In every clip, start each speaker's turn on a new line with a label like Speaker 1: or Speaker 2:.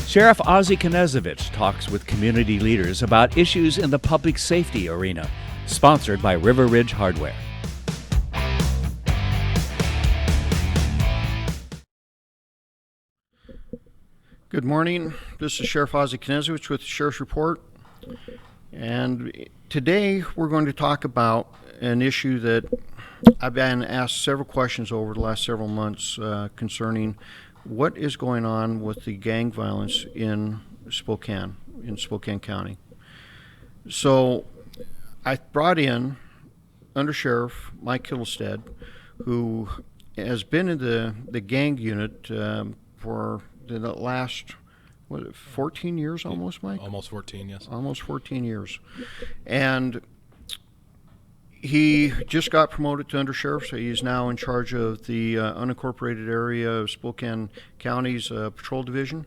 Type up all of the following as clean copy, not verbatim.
Speaker 1: Sheriff Ozzie Knezovich talks with community leaders about issues in the public safety arena. Sponsored by River Ridge Hardware.
Speaker 2: Good morning. This is Sheriff Ozzie Knezovich with the Sheriff's Report. And today we're going to talk about an issue that I've been asked several questions over the last several months concerning what is going on with the gang violence in Spokane County. So I brought in Undersheriff Mike Kittilstved, who has been in the gang unit for the last, 14 years almost, Mike?
Speaker 3: Almost 14, yes.
Speaker 2: Almost 14 years. And he just got promoted to Undersheriff, so he's now in charge of the unincorporated area of Spokane County's patrol division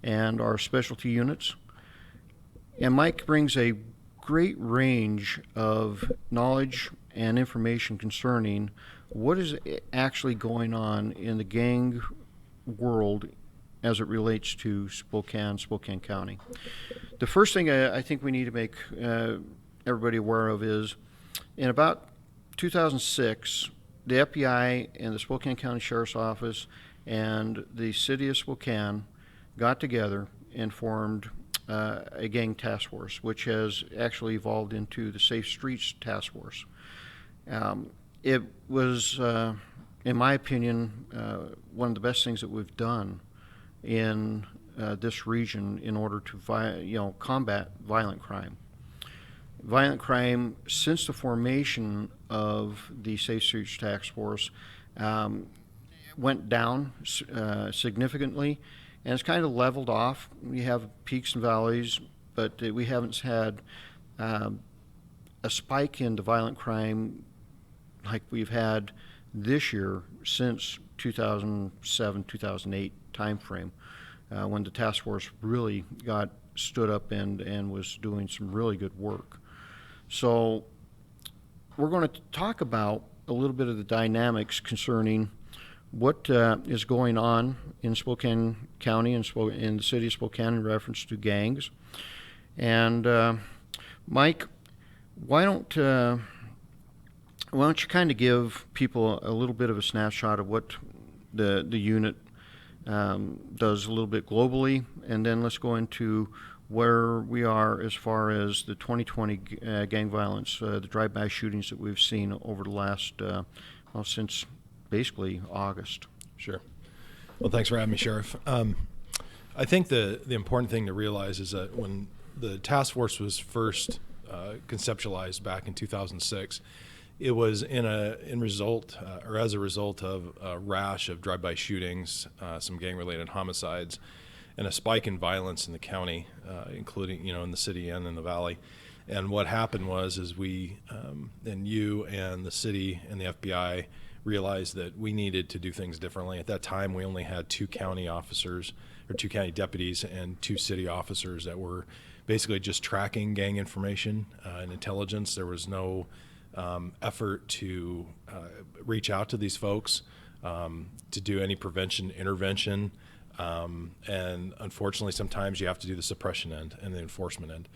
Speaker 2: and our specialty units. And Mike brings a great range of knowledge and information concerning what is actually going on in the gang world as it relates to Spokane County. The first thing I think we need to make everybody aware of is in about 2006, the FBI and the Spokane County Sheriff's Office and the city of Spokane got together and formed a gang task force, which has actually evolved into the Safe Streets Task Force. It was, in my opinion, one of the best things that we've done in this region in order to combat violent crime. Violent crime, since the formation of the Safe Streets Task Force, went down significantly, and it's kind of leveled off. We have peaks and valleys, but we haven't had a spike in the violent crime like we've had this year since 2007, 2008 timeframe, when the task force really got stood up and was doing some really good work. So we're going to talk about a little bit of the dynamics concerning what is going on in Spokane County and in the city of Spokane in reference to gangs. And Mike, why don't you kind of give people a little bit of a snapshot of what the unit does a little bit globally, and then let's go into where we are as far as the 2020 gang violence, the drive-by shootings that we've seen over the last, since basically August.
Speaker 3: Sure. Well, thanks for having me, Sheriff. I think the important thing to realize is that when the task force was first conceptualized back in 2006, it was as a result of a rash of drive-by shootings, some gang-related homicides, and a spike in violence in the county, including in the city and in the valley. And what happened was we and you and the city and the FBI realized that we needed to do things differently. At that time, we only had 2 county officers, or 2 county deputies, and 2 city officers that were basically just tracking gang information and intelligence. There was no effort to reach out to these folks, to do any prevention intervention, and unfortunately sometimes you have to do the suppression end and the enforcement end.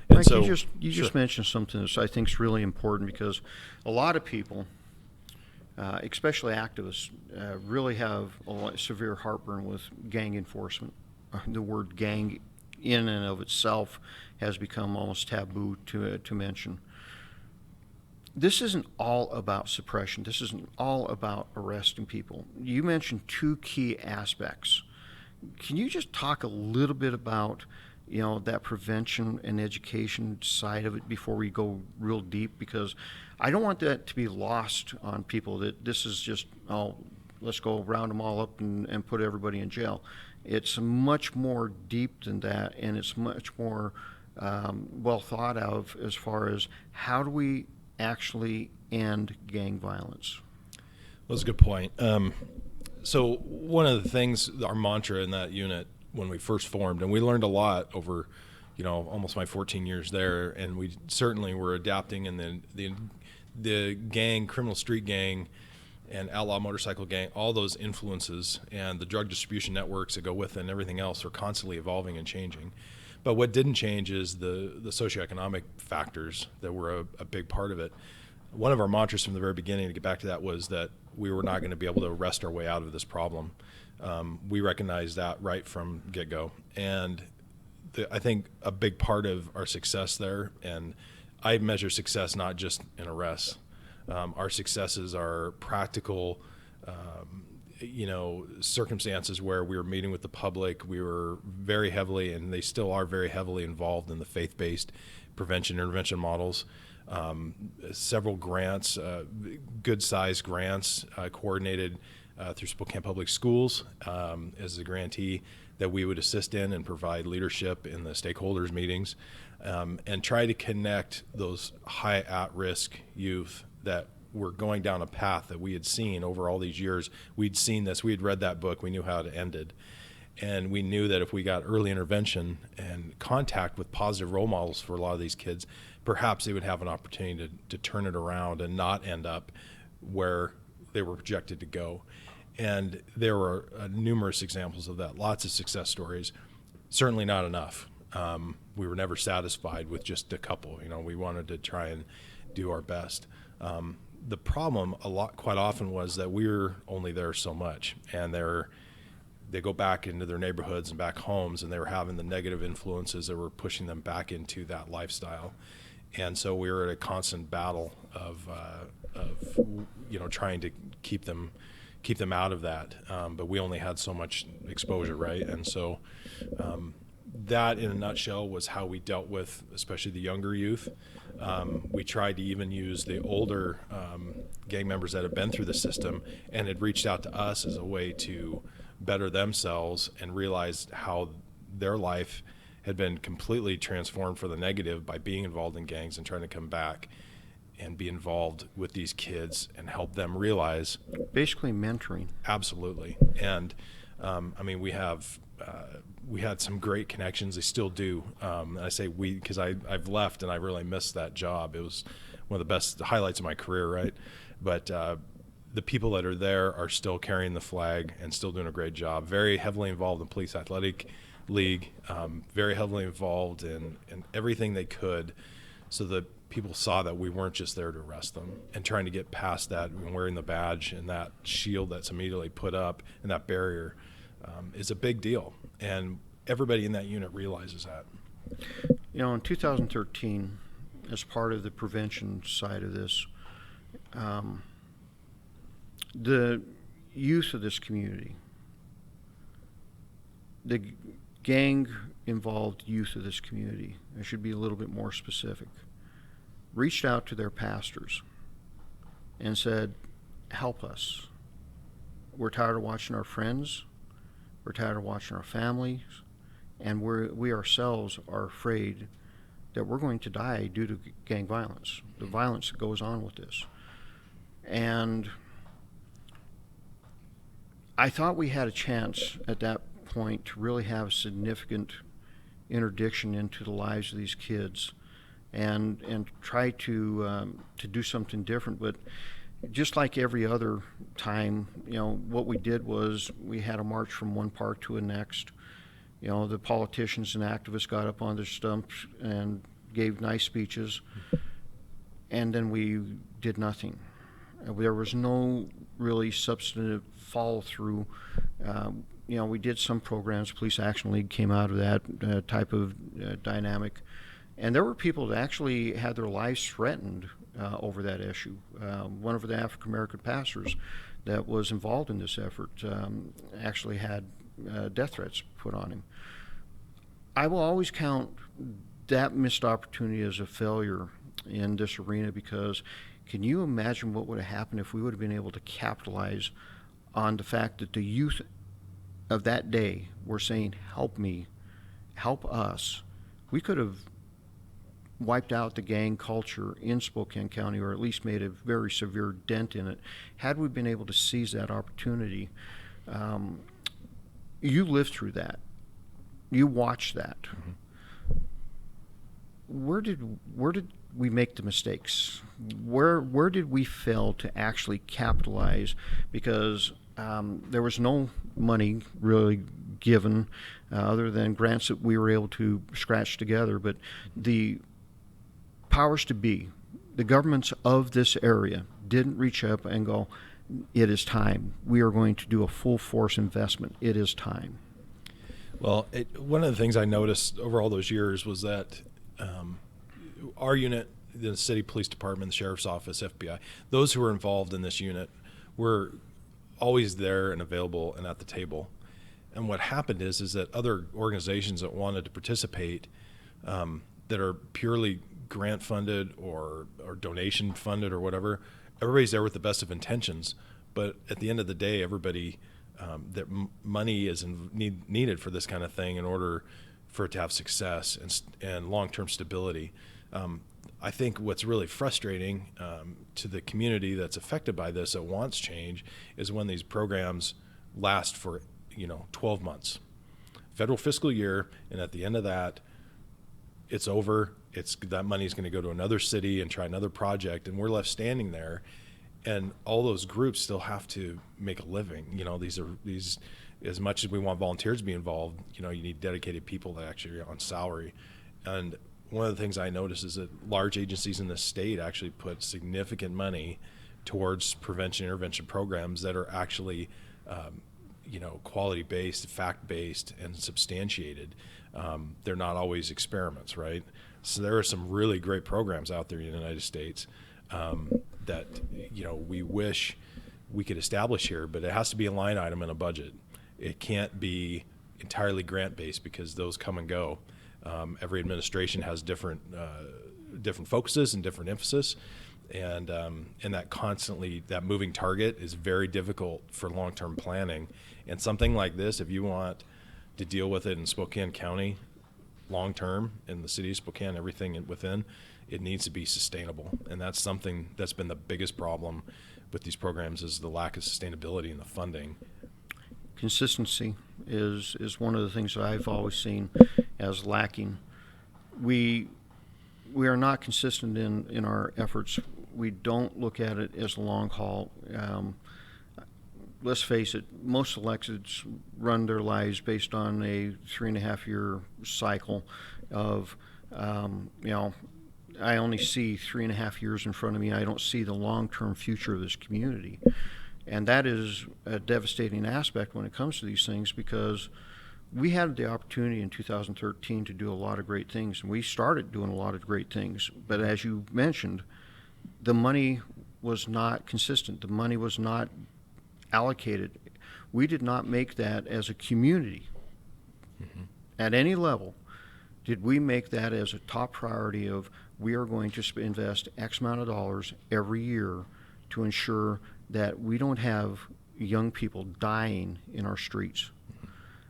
Speaker 3: And
Speaker 2: Mike,
Speaker 3: so
Speaker 2: you just mentioned something that I think is really important, because a lot of people, especially activists, really have a severe heartburn with gang enforcement. The word gang in and of itself has become almost taboo to mention. This isn't all about suppression. This isn't all about arresting people. You mentioned 2 key aspects. Can you just talk a little bit about, that prevention and education side of it before we go real deep? Because I don't want that to be lost on people, that this is just, let's go round them all up and put everybody in jail. It's much more deep than that, and it's much more well thought of as far as how do we actually end gang violence.
Speaker 3: Well, that's a good point. So one of the things, our mantra in that unit when we first formed, and we learned a lot over, almost my 14 years there, and we certainly were adapting, and the gang, criminal street gang and outlaw motorcycle gang, all those influences and the drug distribution networks that go with it and everything else are constantly evolving and changing. But what didn't change is the socioeconomic factors that were a big part of it. One of our mantras from the very beginning, to get back to that, was that we were not going to be able to wrest our way out of this problem. We recognized that right from get-go. And I think a big part of our success there, and I measure success not just in arrests. Our successes are practical, circumstances where we were meeting with the public. We were very heavily, and they still are very heavily involved in the faith-based prevention intervention models. Several grants, good-sized grants, coordinated through Spokane Public Schools as a grantee that we would assist in and provide leadership in the stakeholders meetings, and try to connect those high at-risk youth that were going down a path that we had seen over all these years. We'd seen this, we had read that book, we knew how it ended. And we knew that if we got early intervention and contact with positive role models for a lot of these kids, perhaps they would have an opportunity to turn it around and not end up where they were projected to go. And there were numerous examples of that, lots of success stories, certainly not enough. We were never satisfied with just a couple. We wanted to try and do our best. The problem quite often was that we were only there so much, and they go back into their neighborhoods and back homes, and they were having the negative influences that were pushing them back into that lifestyle. And so we were at a constant battle of trying to keep them out of that. But we only had so much exposure, right? And so that, in a nutshell, was how we dealt with especially the younger youth. We tried to even use the older gang members that had been through the system and had reached out to us as a way to better themselves and realized how their life had been completely transformed for the negative by being involved in gangs, and trying to come back and be involved with these kids and help them realize.
Speaker 2: Basically mentoring.
Speaker 3: Absolutely. And we had some great connections. They still do. And I say we because I've left and I really missed that job. It was one of the best highlights of my career, right? But the people that are there are still carrying the flag and still doing a great job. Very heavily involved in Police Athletic League, very heavily involved in everything they could, so that people saw that we weren't just there to arrest them, and trying to get past that and wearing the badge and that shield that's immediately put up and that barrier is a big deal. And everybody in that unit realizes that.
Speaker 2: In 2013, as part of the prevention side of this, the youth of this community, the gang-involved youth of this community, I should be a little bit more specific, reached out to their pastors and said, help us. We're tired of watching our friends. We're tired of watching our families. And we ourselves are afraid that we're going to die due to gang violence, the violence that goes on with this. And I thought we had a chance at that point to really have significant interdiction into the lives of these kids and try to do something different. But just like every other time, what we did was we had a march from one park to the next. The politicians and activists got up on their stumps and gave nice speeches, and then we did nothing. There was no really substantive follow-through. We did some programs. Police Action League came out of that type of dynamic. And there were people that actually had their lives threatened over that issue. One of the African-American pastors that was involved in this effort actually had death threats put on him. I will always count that missed opportunity as a failure in this arena, because can you imagine what would have happened if we would have been able to capitalize on the fact that the youth of that day were saying, help me, help us? We could have wiped out the gang culture in Spokane County, or at least made a very severe dent in it, had we been able to seize that opportunity. You lived through that. You watched that. where did we make the mistakes? Where did we fail to actually capitalize? Because there was no money really given other than grants that we were able to scratch together. But the powers to be, the governments of this area, didn't reach up and go, it is time. We are going to do a full force investment. It is time.
Speaker 3: Well, one of the things I noticed over all those years was that our unit, the city police department, the sheriff's office, FBI, those who were involved in this unit were always there and available and at the table. And what happened is that other organizations that wanted to participate, that are purely grant funded or donation funded or whatever, everybody's there with the best of intentions. But at the end of the day, everybody, that money is needed for this kind of thing in order for it to have success and long-term stability. I think what's really frustrating to the community that's affected by this that wants change is when these programs last for 12 months, federal fiscal year, and at the end of that, it's over. That money is going to go to another city and try another project, and we're left standing there. And all those groups still have to make a living. These as much as we want volunteers to be involved, you need dedicated people that actually are on salary. And one of the things I noticed is that large agencies in the state actually put significant money towards prevention intervention programs that are actually, quality-based, fact-based, and substantiated. They're not always experiments, right? So there are some really great programs out there in the United States that we wish we could establish here, but it has to be a line item in a budget. It can't be entirely grant-based because those come and go. Every administration has different focuses and different emphasis, and that moving target is very difficult for long-term planning. And something like this, if you want to deal with it in Spokane County long-term, in the city of Spokane, everything within, it needs to be sustainable. And that's something that's been the biggest problem with these programs, is the lack of sustainability in the funding.
Speaker 2: Consistency is one of the things that I've always seen as lacking. We are not consistent in our efforts. We don't look at it as a long haul. Let's face it, most electeds run their lives based on a 3.5-year cycle of, I only see 3.5 years in front of me. I don't see the long-term future of this community. And that is a devastating aspect when it comes to these things, because we had the opportunity in 2013 to do a lot of great things, and we started doing a lot of great things. But as you mentioned, the money was not consistent. The money was not allocated. We did not make that as a community. Mm-hmm. At any level did we make that as a top priority of, we are going to invest X amount of dollars every year to ensure that we don't have young people dying in our streets.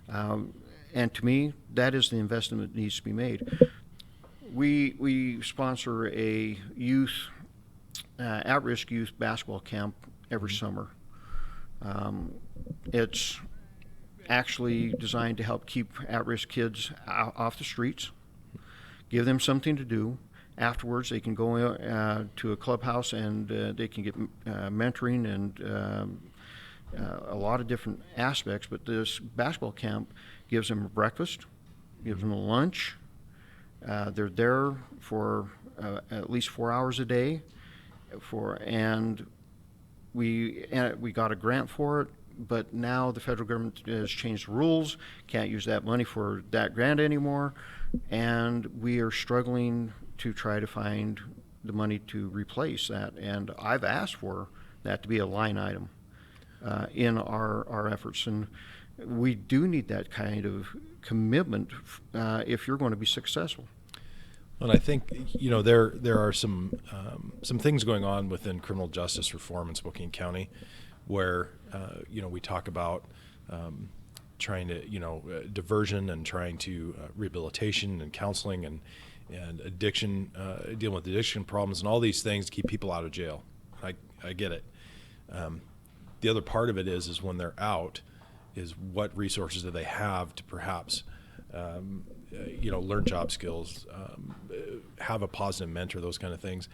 Speaker 2: And to me, that is the investment that needs to be made. We sponsor a at-risk youth basketball camp every summer. It's actually designed to help keep at-risk kids off the streets, give them something to do. Afterwards, they can go to a clubhouse and they can get mentoring and a lot of different aspects. But this basketball camp gives them a breakfast, gives them a lunch. They're there for at least 4 hours a day. And we got a grant for it, but now the federal government has changed the rules. Can't use that money for that grant anymore, and we are struggling to try to find the money to replace that. And I've asked for that to be a line item in our efforts, and we do need that kind of commitment if you're going to be successful.
Speaker 3: And I think there are some things going on within criminal justice reform in Spokane County, where we talk about trying to diversion and trying to rehabilitation and counseling and addiction, dealing with addiction problems and all these things to keep people out of jail. I get it. The other part of it is when they're out, is what resources do they have to perhaps learn job skills, have a positive mentor, those kind of things.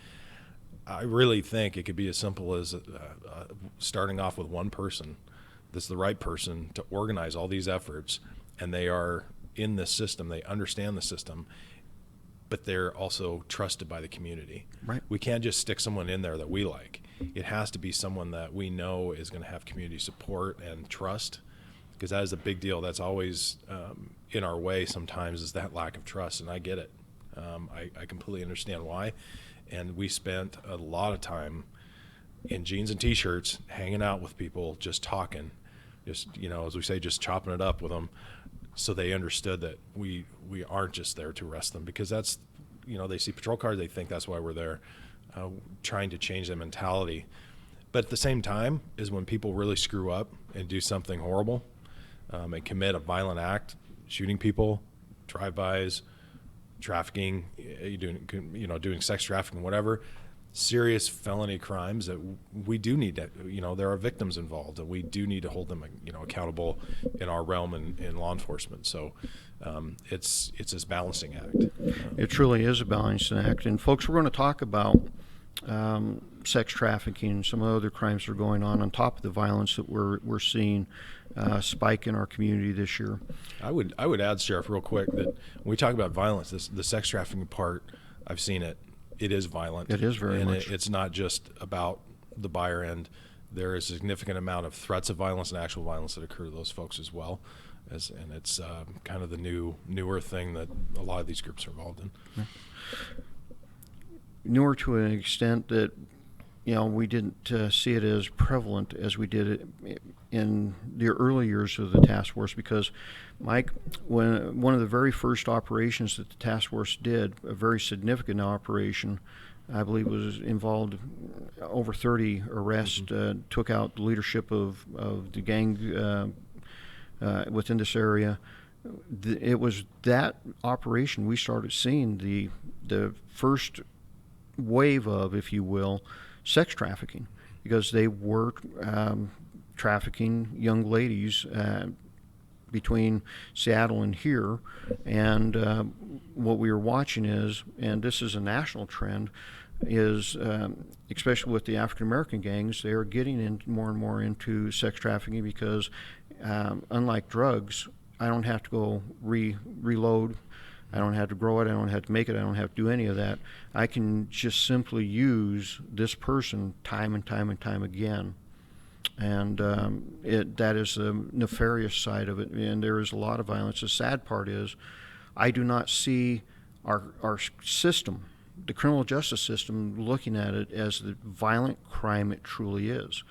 Speaker 3: I really think it could be as simple as starting off with one person that's the right person to organize all these efforts, and they are in this system, they understand the system, but they're also trusted by the community.
Speaker 2: Right.
Speaker 3: We can't just stick someone in there that we like. It has to be someone that we know is going to have community support and trust, because that is a big deal. That's always in our way sometimes, is that lack of trust, and I get it. I completely understand why. And we spent a lot of time in jeans and T-shirts hanging out with people, just talking, just, as we say, just chopping it up with them, so they understood that we aren't just there to arrest them, because that's, they see patrol cars, they think that's why we're there, trying to change their mentality. But at the same time is when people really screw up and do something horrible, and commit a violent act, shooting people, drive-bys, trafficking, doing sex trafficking, whatever, serious felony crimes that we do need to, there are victims involved, and we do need to hold them, accountable in our realm in law enforcement. So it's this balancing act.
Speaker 2: It truly is a balancing act. And folks, we're going to talk about sex trafficking and some other crimes that are going on top of the violence that we're seeing spike in our community this year.
Speaker 3: I would add, Sheriff, real quick, that when we talk about violence, the sex trafficking part, I've seen it. It is violent.
Speaker 2: It is very much.
Speaker 3: It's not just about the buyer end. There is a significant amount of threats of violence and actual violence that occur to those folks as well. And it's kind of the newer thing that a lot of these groups are involved in.
Speaker 2: Yeah. Newer to an extent that we didn't see it as prevalent as we did it in the early years of the task force, because, Mike, when one of the very first operations that the task force did, a very significant operation, I believe was involved over 30 arrests, took out the leadership of the gang within this area. It was that operation we started seeing the first wave of, if you will, sex trafficking, because they were trafficking young ladies between Seattle and here. And what we were watching is, and this is a national trend, is especially with the African American gangs, they are getting in more and more into sex trafficking, because unlike drugs, I don't have to go reload. I don't have to grow it. I don't have to make it. I don't have to do any of that. I can just simply use this person time and time and time again. And that is the nefarious side of it. And there is a lot of violence. The sad part is I do not see our system, the criminal justice system, looking at it as the violent crime it truly is.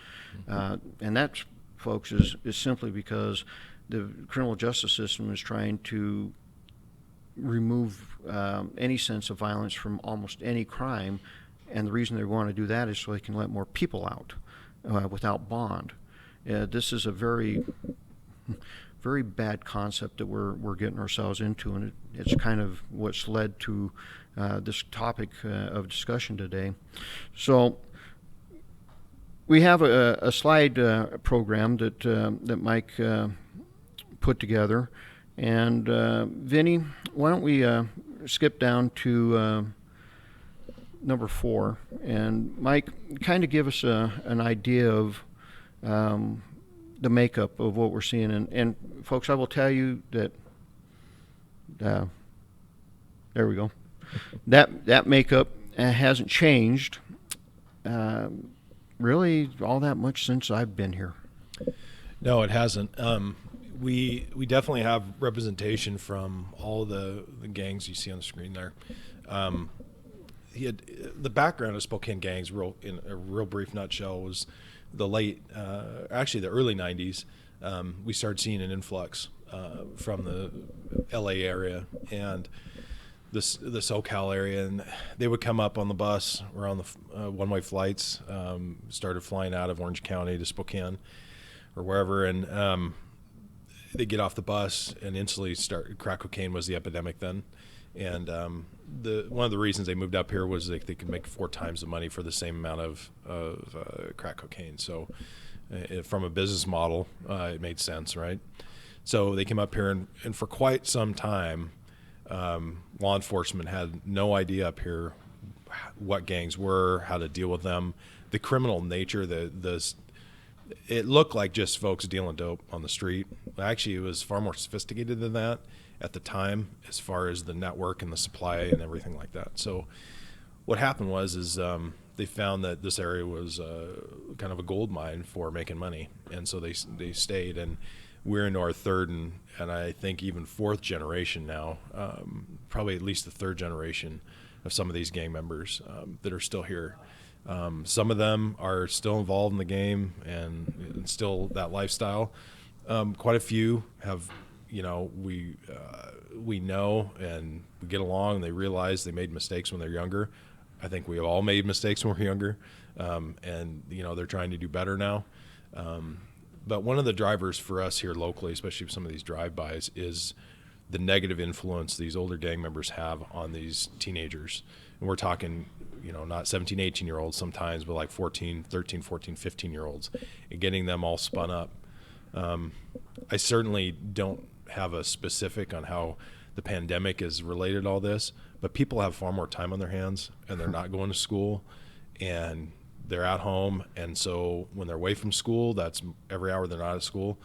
Speaker 2: And that, folks, is simply because the criminal justice system is trying to remove any sense of violence from almost any crime, and the reason they want to do that is so they can let more people out without bond. This is a very, very bad concept that we're getting ourselves into, and it's kind of what's led to this topic of discussion today. So we have a slide program that Mike put together. And Vinny, why don't we skip down to number 4, and Mike, kind of give us an idea of the makeup of what we're seeing. And folks, I will tell you that there we go. That makeup hasn't changed really all that much since I've been here.
Speaker 3: No, it hasn't. We definitely have representation from all the gangs you see on the screen there. The background of Spokane gangs, in a real brief nutshell, was the the early 90s. We started seeing an influx from the LA area and the SoCal area, and they would come up on the bus or on the one-way flights, started flying out of Orange County to Spokane or wherever, and they get off the bus and instantly crack cocaine was the epidemic then. And one of the reasons they moved up here was they could make 4 times the money for the same amount of crack cocaine. So from a business model, it made sense, right? So they came up here, and for quite some time, law enforcement had no idea up here what gangs were, how to deal with them, the criminal nature, it looked like just folks dealing dope on the street. Actually, it was far more sophisticated than that at the time, as far as the network and the supply and everything like that. So what happened was they found that this area was kind of a gold mine for making money, and so they stayed. And we're into our third and I think even fourth generation now, probably at least the third generation of some of these gang members that are still here. Some of them are still involved in the game and still that lifestyle. Quite a few have, we know and we get along, and they realize they made mistakes when they're younger. I think we have all made mistakes when we're younger, and they're trying to do better now. But one of the drivers for us here locally, especially with some of these drive-bys, is the negative influence these older gang members have on these teenagers. And we're talking, not 17, 18-year-olds sometimes, but like 14, 13, 14, 15-year-olds, and getting them all spun up. I certainly don't have a specific on how the pandemic is related to all this, but people have far more time on their hands, and they're not going to school, and they're at home. And so when they're away from school, that's every hour they're not at school,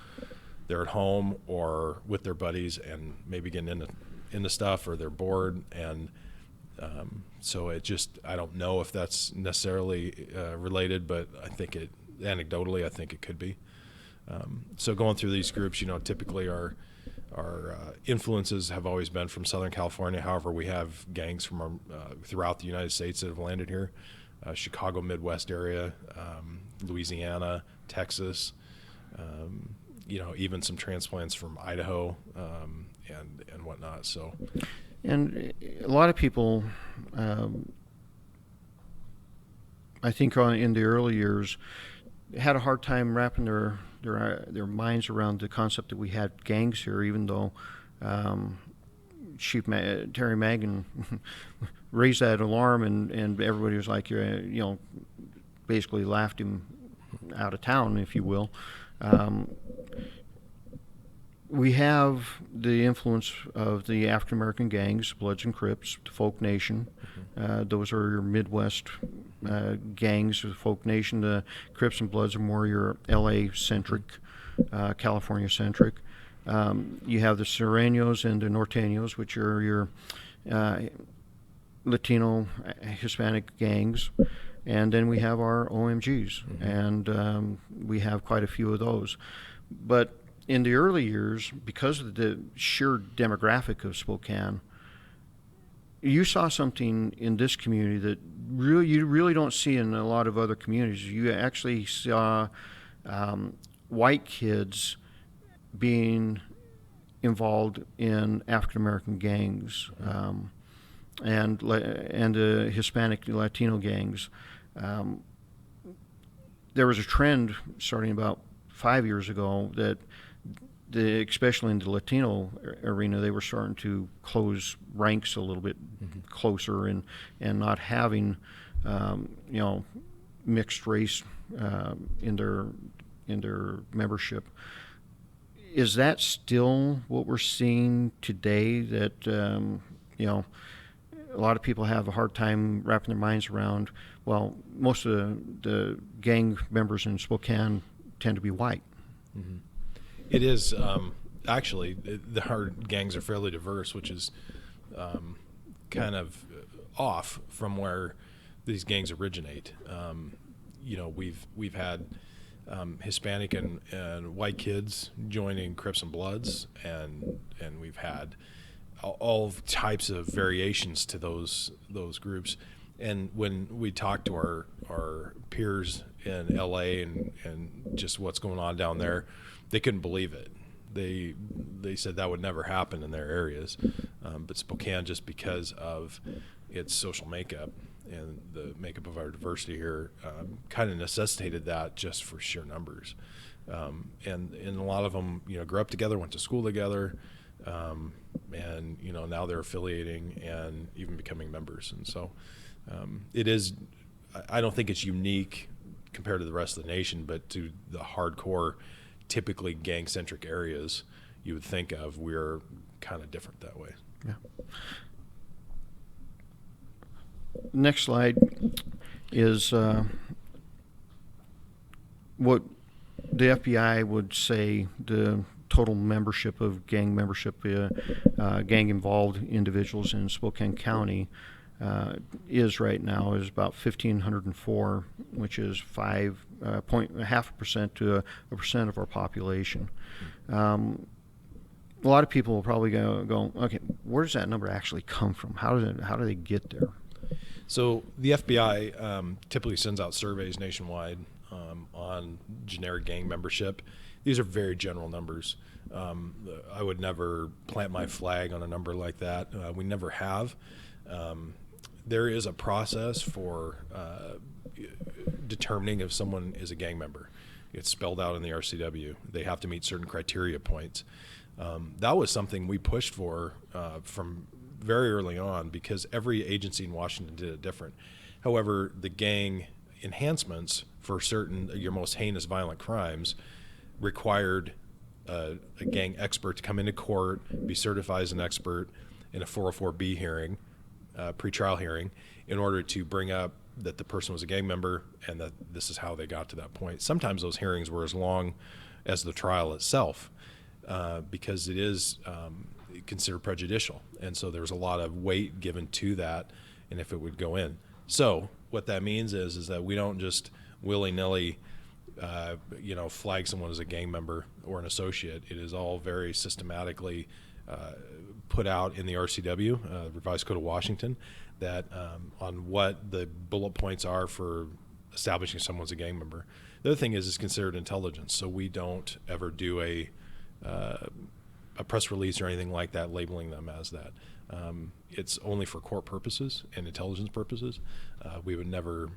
Speaker 3: they're at home or with their buddies and maybe getting into stuff, or they're bored. And so I don't know if that's necessarily related, but I think anecdotally, I think it could be. So going through these groups, typically our influences have always been from Southern California. However, we have gangs from throughout the United States that have landed here. Chicago, Midwest area, Louisiana, Texas, even some transplants from Idaho, and whatnot. So,
Speaker 2: and a lot of people, I think, in the early years, had a hard time wrapping their minds around the concept that we had gangs here, even though Chief Terry Magan raised that alarm, and everybody was like, basically laughed him out of town, if you will. We have the influence of the African American gangs, Bloods and Crips, the Folk Nation. Those are your Midwest gangs of the Folk Nation. The Crips and Bloods are more your LA-centric, California-centric. You have the Sureños and the Norteños, which are your Latino, Hispanic gangs. And then we have our OMGs, and we have quite a few of those. But in the early years, because of the sheer demographic of Spokane, you saw something in this community that you really don't see in a lot of other communities. You actually saw white kids being involved in African American gangs, and the Hispanic Latino gangs. There was a trend starting about 5 years ago that especially in the Latino arena, they were starting to close ranks a little bit closer, and not having mixed race in their membership. Is that still what we're seeing today? That a lot of people have a hard time wrapping their minds around. Well, most of the gang members in Spokane tend to be white.
Speaker 3: Mm-hmm. It is actually, our gangs are fairly diverse, which is kind of off from where these gangs originate. We've had Hispanic and white kids joining Crips and Bloods, and we've had all types of variations to those groups. And when we talk to our peers in LA and just what's going on down there, they couldn't believe it. They said that would never happen in their areas. But Spokane, just because of its social makeup and the makeup of our diversity here, kind of necessitated that just for sheer numbers. And a lot of them, grew up together, went to school together, and now they're affiliating and even becoming members. And so it is. I don't think it's unique compared to the rest of the nation, but to the hardcore, typically gang-centric areas you would think of, we're kind of different that way.
Speaker 2: Next slide is what the FBI would say the total membership of gang membership, gang-involved individuals in Spokane County is right now is about 1,504, which is 0.5% to a percent of our population. A lot of people will probably go, okay, where does that number actually come from? How do they get there?
Speaker 3: So the FBI typically sends out surveys nationwide on generic gang membership. These are very general numbers. I would never plant my flag on a number like that. We never have. There is a process for determining if someone is a gang member. It's spelled out in the RCW. They have to meet certain criteria points. That was something we pushed for from very early on because every agency in Washington did it different. However, the gang enhancements for certain your most heinous violent crimes required a gang expert to come into court, be certified as an expert in a 404B hearing, pretrial hearing, in order to bring up that the person was a gang member and that this is how they got to that point. Sometimes those hearings were as long as the trial itself because it is considered prejudicial. And so there's a lot of weight given to that and if it would go in. So what that means is that we don't just willy-nilly flag someone as a gang member or an associate. It is all very systematically put out in the RCW, Revised Code of Washington, that on what the bullet points are for establishing someone's a gang member. The other thing is it's considered intelligence, so we don't ever do a press release or anything like that labeling them as that. It's only for court purposes and intelligence purposes. We would never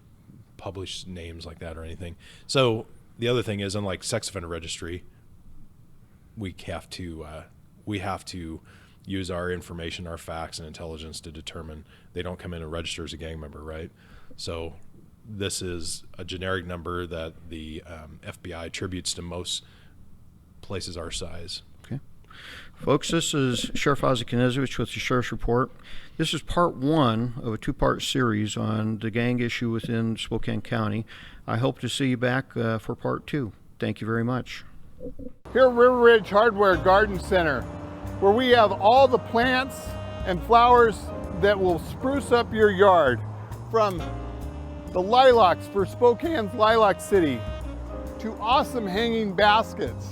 Speaker 3: publish names like that or anything. So the other thing is, unlike sex offender registry, we have to use our information, our facts, and intelligence to determine they don't come in and register as a gang member, right? So this is a generic number that the FBI attributes to most places our size.
Speaker 2: Okay. Folks, this is Sheriff Ozzie Knezovich with the Sheriff's Report. This is part one of a two-part series on the gang issue within Spokane County. I hope to see you back for part two. Thank you very much.
Speaker 4: Here at River Ridge Hardware Garden Center, where we have all the plants and flowers that will spruce up your yard, from the lilacs for Spokane's Lilac City to awesome hanging baskets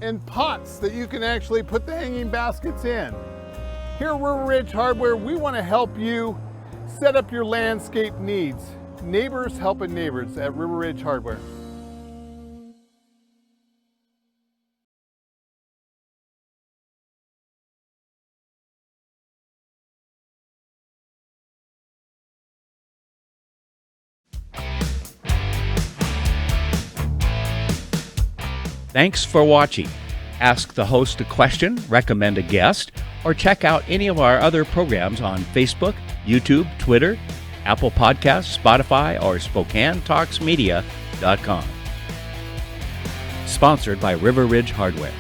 Speaker 4: and pots that you can actually put the hanging baskets in. Here at River Ridge Hardware, we want to help you set up your landscape needs. Neighbors helping neighbors at River Ridge Hardware.
Speaker 1: Thanks for watching. Ask the host a question, recommend a guest, or check out any of our other programs on Facebook, YouTube, Twitter, Apple Podcasts, Spotify, or SpokaneTalksMedia.com. Sponsored by River Ridge Hardware.